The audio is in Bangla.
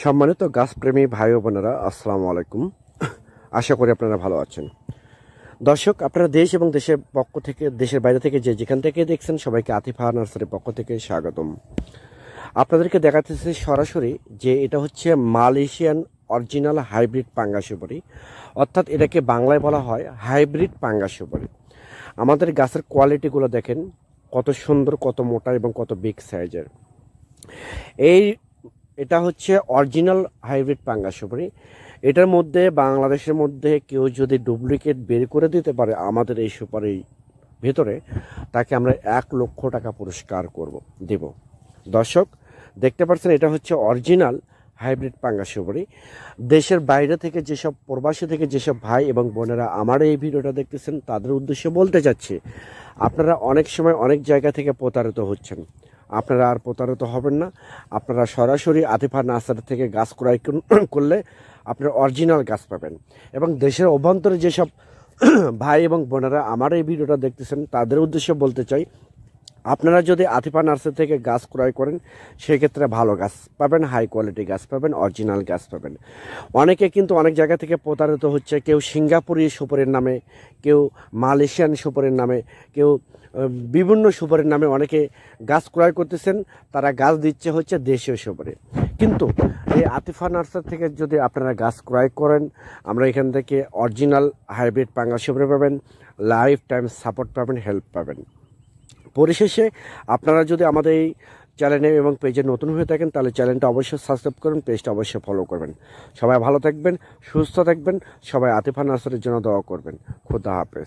সম্মানিত গাছপ্রেমী ভাই ও বোনেরা, আসসালামু আলাইকুম। আশা করি আপনারা ভালো আছেন। দর্শক, আপনারা দেশ এবং দেশের পক্ষ থেকে, দেশের বাইরে থেকে যেখান থেকে দেখছেন, সবাইকে আতিফা নার্সারির পক্ষ থেকে স্বাগতম। আপনাদেরকে দেখাতেছি সরাসরি যে এটা হচ্ছে মালয়েশিয়ান অরিজিনাল হাইব্রিড পাঙ্গা সুপারি, অর্থাৎ এটাকে বাংলায় বলা হয় হাইব্রিড পাঙ্গা সুপারি। আমাদের গাছের কোয়ালিটিগুলো দেখেন, কত সুন্দর, কত মোটা এবং কত বিগ সাইজের। এটা হচ্ছে অরিজিনাল হাইব্রিড পাঙ্গা সুপারি। এটার মধ্যে বাংলাদেশের মধ্যে কেউ যদি ডুপ্লিকেট বের করে দিতে পারে আমাদের এই সুপারির ভেতরে, তাকে আমরা 1,00,000 টাকা পুরস্কার দেব। দর্শক, দেখতে পাচ্ছেন এটা হচ্ছে অরিজিনাল হাইব্রিড পাঙ্গা সুপারি। দেশের বাইরে থেকে যেসব প্রবাসী থেকে যেসব ভাই এবং বোনেরা আমার এই ভিডিওটা দেখতেছেন, তাদের উদ্দেশ্যে বলতে চাচ্ছি, আপনারা অনেক সময় অনেক জায়গা থেকে প্রতারিত হচ্ছেন। আপনারা আর প্রতারিত হবেন না। আপনারা সরাসরি আতিফা নার্সারি থেকে গাছ ক্রয় করলে আপনারা অরিজিনাল গাছ পাবেন। এবং দেশের অভ্যন্তরে যেসব ভাই এবং বোনেরা আমার এই ভিডিওটা দেখতেছেন, তাদের উদ্দেশ্যে বলতে চাই, আপনারা যদি আতিফা নার্সারি থেকে গাছ ক্রয় করেন, সেক্ষেত্রে ভালো গাছ পাবেন, হাই কোয়ালিটি গাছ পাবেন, অরিজিনাল গাছ পাবেন। অনেকে কিন্তু অনেক জায়গা থেকে প্রতারিত হচ্ছে। কেউ সিঙ্গাপুরি সুপারির নামে, কেউ মালয়েশিয়ান সুপারির নামে, কেউ বিভিন্ন সুপারির নামে অনেকে গাছ ক্রয় করতেছেন। তারা গাছ দিচ্ছে হচ্ছে দেশীয় সুপারি। কিন্তু এই আতিফা নার্সারি থেকে যদি আপনারা গাছ ক্রয় করেন, আমরা এখান থেকে অরিজিনাল হাইব্রিড পাঙ্গা সুপারি পাবেন, লাইফ টাইম সাপোর্ট পাবেন, হেল্প পাবেন। পরিশেষে আপনারা যদি আমাদের এই চ্যানেলে এবং পেজে নতুন হয়ে থাকেন, তাহলে চ্যানেলটা অবশ্যই সাবস্ক্রাইব করুন, পেজটা অবশ্যই ফলো করবেন। সবাই ভালো থাকবেন, সুস্থ থাকবেন। সবাই আতিফা নার্সারির জন্য দোয়া করবেন। খোদা হাফেজ।